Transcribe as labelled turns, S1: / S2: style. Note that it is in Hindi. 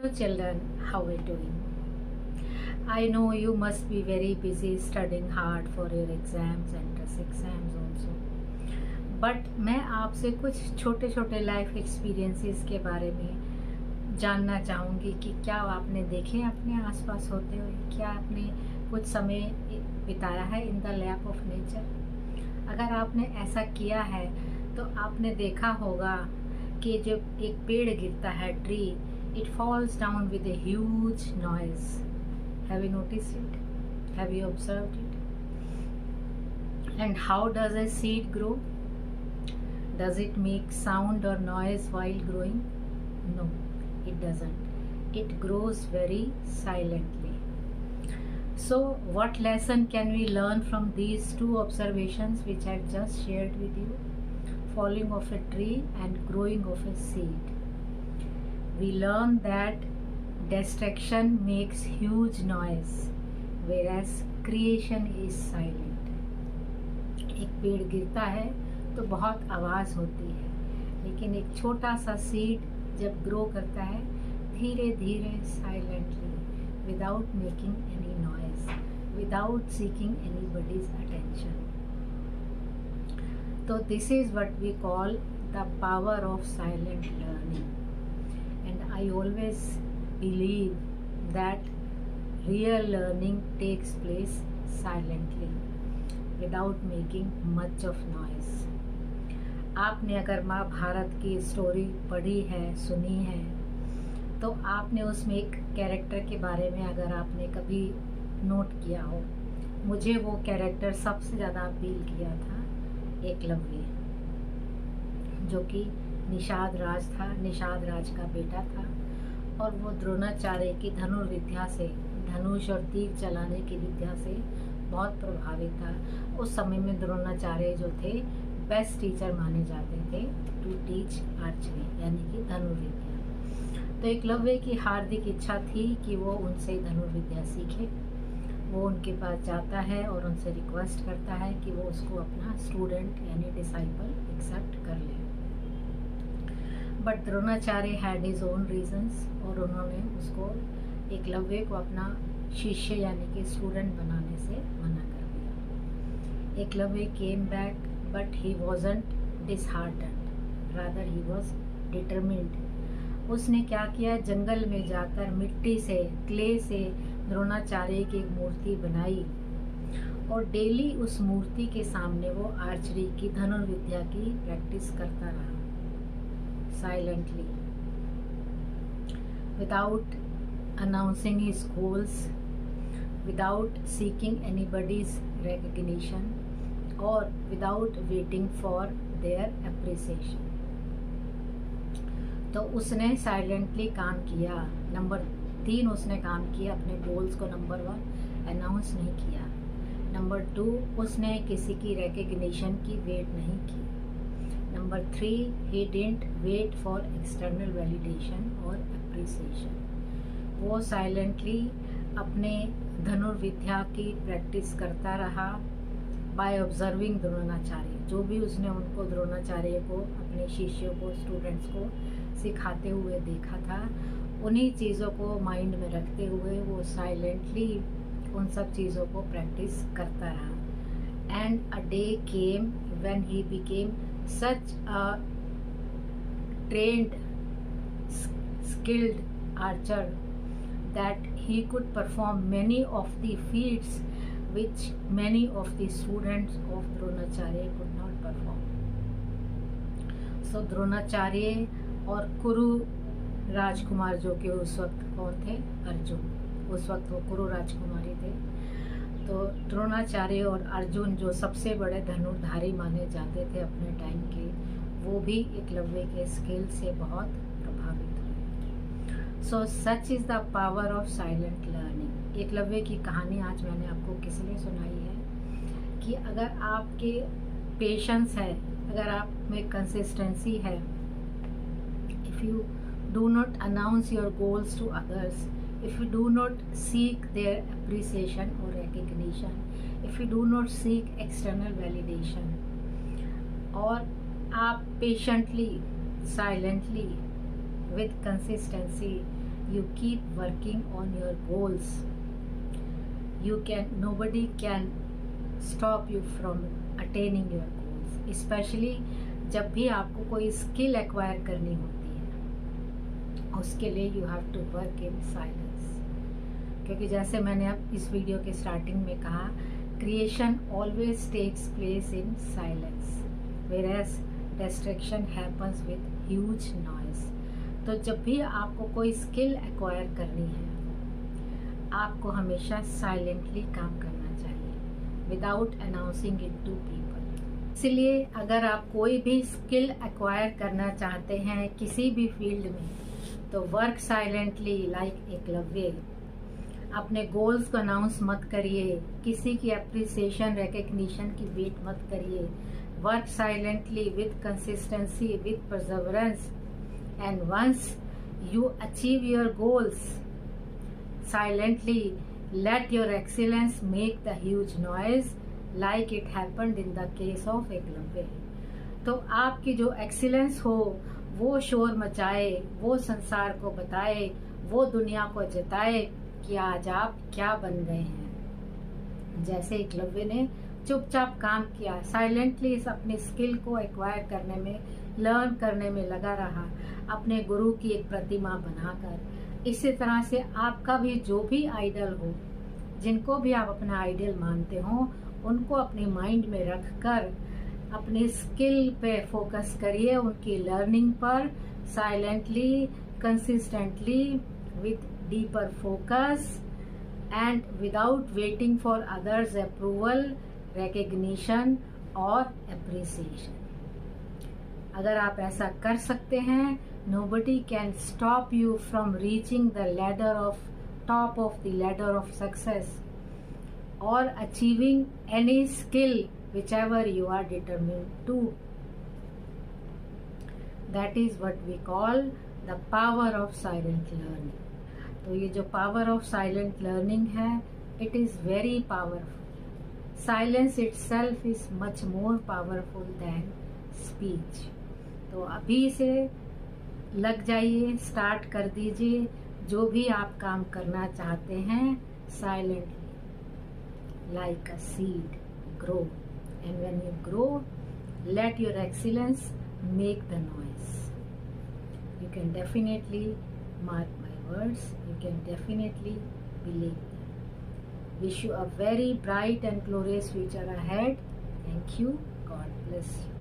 S1: Hello children, how are you doing? I know you must be very busy studying hard for your exams and test exams also. But मैं आपसे कुछ छोटे छोटे लाइफ एक्सपीरियंसेस के बारे में जानना चाहूँगी कि क्या आपने देखे अपने आसपास होते हुए, क्या आपने कुछ समय बिताया है in the lap of nature. अगर आपने ऐसा किया है तो आपने देखा होगा कि जब एक पेड़ गिरता है, tree, it falls down with a huge noise. Have you noticed it? Have you observed it? And how does a seed grow? Does it make sound or noise while growing? No, it doesn't. It grows very silently. So what lesson can we learn from these two observations which I just shared with you? Falling of a tree and growing of a seed. We learn that destruction makes huge noise whereas creation is silent. एक पेड़ गिरता है तो बहुत आवाज़ होती है, लेकिन एक छोटा सा सीड जब ग्रो करता है धीरे धीरे silently, without making any noise, without seeking anybody's attention. तो this is what we call the power of silent learning. And I always believe that real learning takes place silently without making much of noise. आपने अगर महाभारत की स्टोरी पढ़ी है, सुनी है, तो आपने उसमें एक कैरेक्टर के बारे में अगर आपने कभी नोट किया हो, मुझे वो कैरेक्टर सबसे ज़्यादा अपील किया था एकलव्य, जो कि निषाद राज था, निषाद राज का बेटा था, और वो द्रोणाचार्य की धनुर्विद्या से, धनुष और तीर चलाने की विद्या से बहुत प्रभावित था. उस समय में द्रोणाचार्य जो थे बेस्ट टीचर माने जाते थे टू टीच आर्चरी, यानी कि धनुर्विद्या. तो एकलव्य की हार्दिक इच्छा थी कि वो उनसे धनुर्विद्या सीखे. वो उनके पास जाता है और उनसे रिक्वेस्ट करता है कि वो उसको अपना स्टूडेंट यानी डिसाइपल एक्सेप्ट कर ले. But Dronacharya had his own reasons, और उन्होंने उसको एकलव्य को अपना शिष्य यानी कि स्टूडेंट बनाने से मना कर दिया. Eklavya came back but he wasn't disheartened, rather he was determined. उसने क्या किया, जंगल में जाकर मिट्टी से, क्ले से द्रोणाचार्य की एक मूर्ति बनाई और डेली उस मूर्ति के सामने वो आर्चरी की, धनुर्विद्या की प्रैक्टिस करता रहा silently, without announcing his goals, without seeking anybody's recognition, or without waiting for their appreciation. तो उसने साइलेंटली काम किया. नंबर 3 उसने काम किया, अपने गोल्स को नंबर 1 अनाउंस नहीं किया. नंबर 2 उसने किसी की रिकग्निशन की वेट नहीं की. Number 3, he didn't wait for external validation or appreciation. वो साइलेंटली अपने धनुर्विद्या की प्रैक्टिस करता रहा बाय ऑब्जर्विंग द्रोणाचार्य. जो भी उसने उनको, द्रोणाचार्य को, अपने शिष्यों को, स्टूडेंट्स को सिखाते हुए देखा था, उन्हीं चीज़ों को माइंड में रखते हुए वो साइलेंटली उन सब चीज़ों को प्रैक्टिस करता रहा. And a day came when he became such a trained, skilled archer that he could perform many of the feats which many of the students of Dronacharya could not perform. So Dronacharya और कुरु राजकुमार, जो कि उस वक्त कौन थे, अर्जुन, उस वक्त वो कुरु राजकुमारी थे. तो द्रोणाचार्य और अर्जुन जो सबसे बड़े धनुर्धारी माने जाते थे अपने टाइम के, वो भी एकलव्य के स्किल से बहुत प्रभावित हुए. So such is the power of silent learning. Eklavya की कहानी आज मैंने आपको किस लिए सुनाई है कि अगर आपके पेशेंस है, अगर आप में कंसिस्टेंसी है, if you do not announce your goals to others, if you do not seek their appreciation or recognition, if you do not seek external validation, और आप patiently, silently, with consistency you keep working on your goals. Nobody can stop you from attaining your goals, especially जब भी आपको कोई स्किल एक्वायर करनी होती है, उसके लिए you have to work in silence. क्योंकि जैसे मैंने अब इस वीडियो के स्टार्टिंग में कहा, creation always takes place in silence, whereas distraction happens with huge noise. तो जब भी आपको कोई स्किल एक्वायर करनी है, आपको हमेशा साइलेंटली काम करना चाहिए without announcing it to people. इसलिए अगर आप कोई भी स्किल एक्वायर करना चाहते हैं किसी भी फील्ड में, तो वर्क साइलेंटली लाइक एकलव्य। अपने गोल्स को अनाउंस मत करिए, किसी की अप्रिसिएशन रिकग्निशन की वेट मत करिए। Work silently with consistency, with perseverance, and once you achieve your goals, silently let your excellence make the huge noise like it happened in the case of Eklavya. तो आपकी जो एक्सीलेंस हो वो शोर मचाए, वो संसार को बताए, वो दुनिया को जताए कि आज आप क्या बन गए हैं। जैसे एकलव्य ने चुपचाप काम किया, साइलेंटली अपनी स्किल को एक्वायर करने में, लर्न करने में लगा रहा, अपने गुरु की एक प्रतिमा बनाकर। इसी तरह से आपका भी जो भी आइडल हो, जिनको भी आप अपना आइडल मानते हो, उनको अपने माइंड में रखकर अपनी स्किल पे फोकस करिए, उनकी लर्निंग पर silently, consistently, with deeper focus and without waiting for others' approval, recognition or appreciation. अगर आप ऐसा कर सकते हैं, nobody can stop you from reaching the top of the ladder of success or achieving any skill whichever you are determined to. That is what we call the power of silent learning. तो ये जो पावर ऑफ साइलेंट लर्निंग है, it is very powerful. Silence itself is much more powerful then speech. तो अभी से लग जाइए, स्टार्ट कर दीजिए जो भी आप काम करना चाहते हैं, silently like a seed grow, and when you grow late your excellence make the noise. You can definitely mark my words, you can definitely believe them. Wish you a very bright and glorious future ahead. Thank you. God bless you.